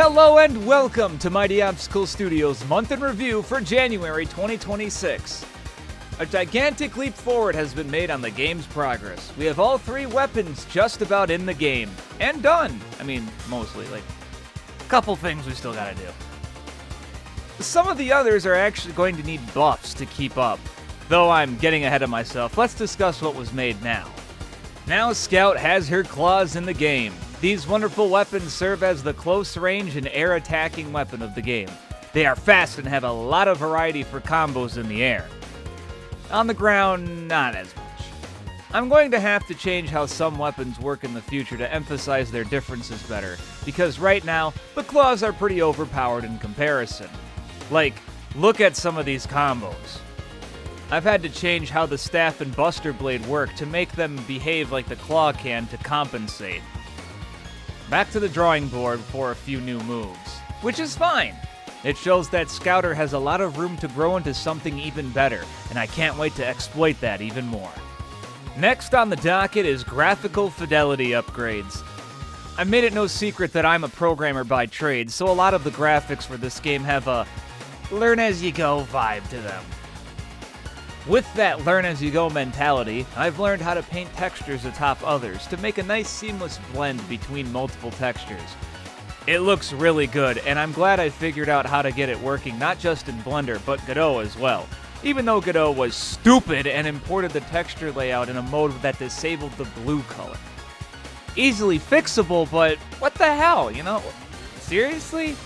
Hello and welcome to Mighty Obstacle Studios' month in review for January 2026. A gigantic leap forward has been made on the game's progress. We have all three weapons just about in the game. And done! I mean, mostly. Like, a couple things we still gotta do. Some of the others are actually going to need buffs to keep up. Though I'm getting ahead of myself, let's discuss what was made now. Now Scout has her claws in the game. These wonderful weapons serve as the close-range and air-attacking weapon of the game. They are fast and have a lot of variety for combos in the air. On the ground, not as much. I'm going to have to change how some weapons work in the future to emphasize their differences better, because right now, the claws are pretty overpowered in comparison. Like, look at some of these combos. I've had to change how the staff and Buster Blade work to make them behave like the claw can to compensate. Back to the drawing board for a few new moves, which is fine. It shows that Scouter has a lot of room to grow into something even better, and I can't wait to exploit that even more. Next on the docket is graphical fidelity upgrades. I made it no secret that I'm a programmer by trade, so a lot of the graphics for this game have a learn-as-you-go vibe to them. With that learn-as-you-go mentality, I've learned how to paint textures atop others to make a nice seamless blend between multiple textures. It looks really good, and I'm glad I figured out how to get it working not just in Blender, but Godot as well. Even though Godot was stupid and imported the texture layout in a mode that disabled the blue color. Easily fixable, but what the hell, you know? Seriously?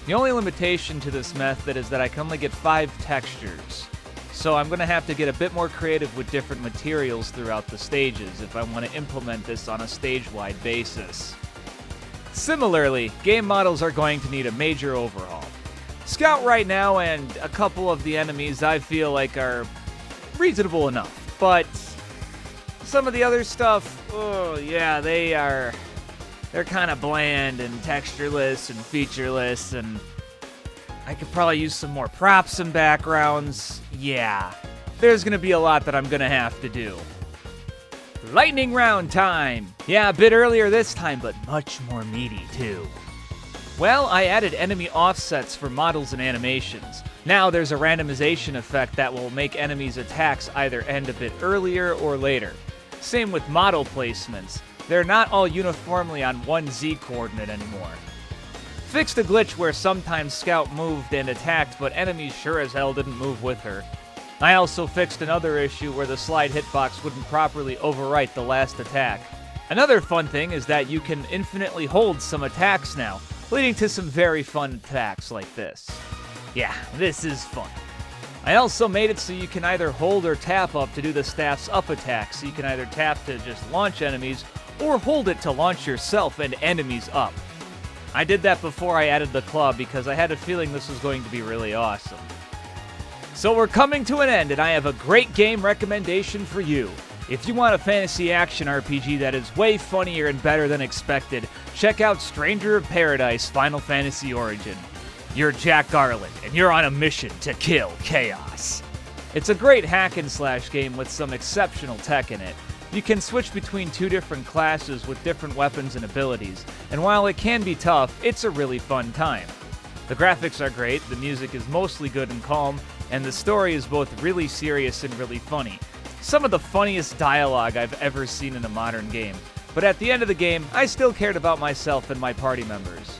The only limitation to this method is that I can only get 5 textures. So I'm going to have to get a bit more creative with different materials throughout the stages if I want to implement this on a stage-wide basis. Similarly, game models are going to need a major overhaul. Scout right now and a couple of the enemies I feel like are reasonable enough, but some of the other stuff, oh yeah, they're kind of bland and textureless and featureless, and I could probably use some more props and backgrounds. Yeah, there's gonna be a lot that I'm gonna have to do. Lightning round time! Yeah, a bit earlier this time, but much more meaty too. Well, I added enemy offsets for models and animations. Now there's a randomization effect that will make enemies' attacks either end a bit earlier or later. Same with model placements. They're not all uniformly on one Z coordinate anymore. Fixed a glitch where sometimes Scout moved and attacked, but enemies sure as hell didn't move with her. I also fixed another issue where the slide hitbox wouldn't properly overwrite the last attack. Another fun thing is that you can infinitely hold some attacks now, leading to some very fun attacks like this. Yeah, this is fun. I also made it so you can either hold or tap up to do the staff's up attack, so you can either tap to just launch enemies, or hold it to launch yourself and enemies up. I did that before I added the claw because I had a feeling this was going to be really awesome. So we're coming to an end, and I have a great game recommendation for you. If you want a fantasy action RPG that is way funnier and better than expected, check out Stranger of Paradise Final Fantasy Origin. You're Jack Garland, and you're on a mission to kill chaos. It's a great hack-and-slash game with some exceptional tech in it. You can switch between 2 different classes with different weapons and abilities, and while it can be tough, it's a really fun time. The graphics are great, the music is mostly good and calm, and the story is both really serious and really funny. Some of the funniest dialogue I've ever seen in a modern game, but at the end of the game, I still cared about myself and my party members.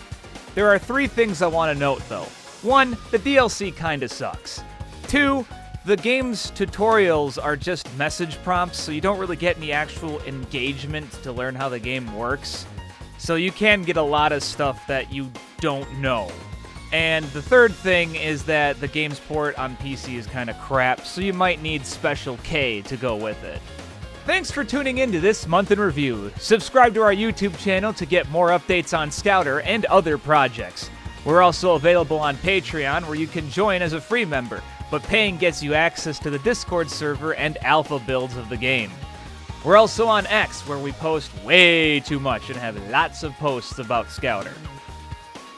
There are 3 things I want to note though. 1, the DLC kinda sucks. 2, the game's tutorials are just message prompts, so you don't really get any actual engagement to learn how the game works. So you can get a lot of stuff that you don't know. And the 3rd thing is that the game's port on PC is kinda crap, so you might need Special K to go with it. Thanks for tuning in to this month in review. Subscribe to our YouTube channel to get more updates on Scouter and other projects. We're also available on Patreon, where you can join as a free member, but paying gets you access to the Discord server and alpha builds of the game. We're also on X, where we post way too much and have lots of posts about Scouter.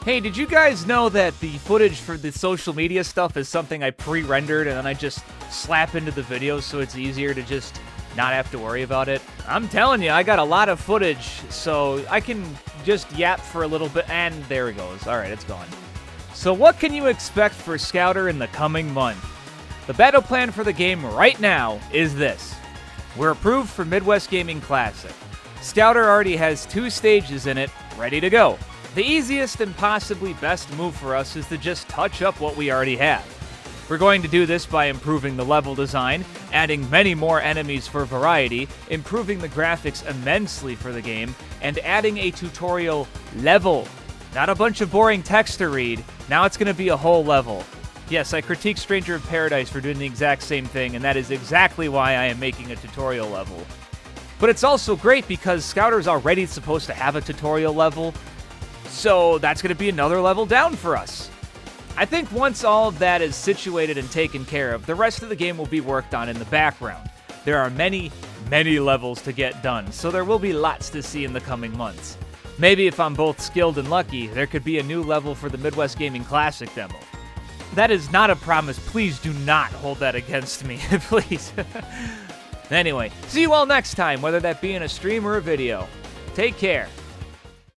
Hey, did you guys know that the footage for the social media stuff is something I pre-rendered and then I just slap into the video so it's easier to just not have to worry about it. I'm telling you, I got a lot of footage, so I can just yap for a little bit, and there it goes. All right, it's gone. So what can you expect for Scouter in the coming month? The battle plan for the game right now is this. We're approved for Midwest Gaming Classic. Scouter already has 2 stages in it, ready to go. The easiest and possibly best move for us is to just touch up what we already have. We're going to do this by improving the level design, adding many more enemies for variety, improving the graphics immensely for the game, and adding a tutorial level. Not a bunch of boring text to read, now it's going to be a whole level. Yes, I critique Stranger of Paradise for doing the exact same thing, and that is exactly why I am making a tutorial level. But it's also great because Scouter is already supposed to have a tutorial level, so that's going to be another level down for us. I think once all of that is situated and taken care of, the rest of the game will be worked on in the background. There are many, many levels to get done, so there will be lots to see in the coming months. Maybe if I'm both skilled and lucky, there could be a new level for the Midwest Gaming Classic demo. That is not a promise. Please do not hold that against me, please. Anyway, see you all next time, whether that be in a stream or a video. Take care.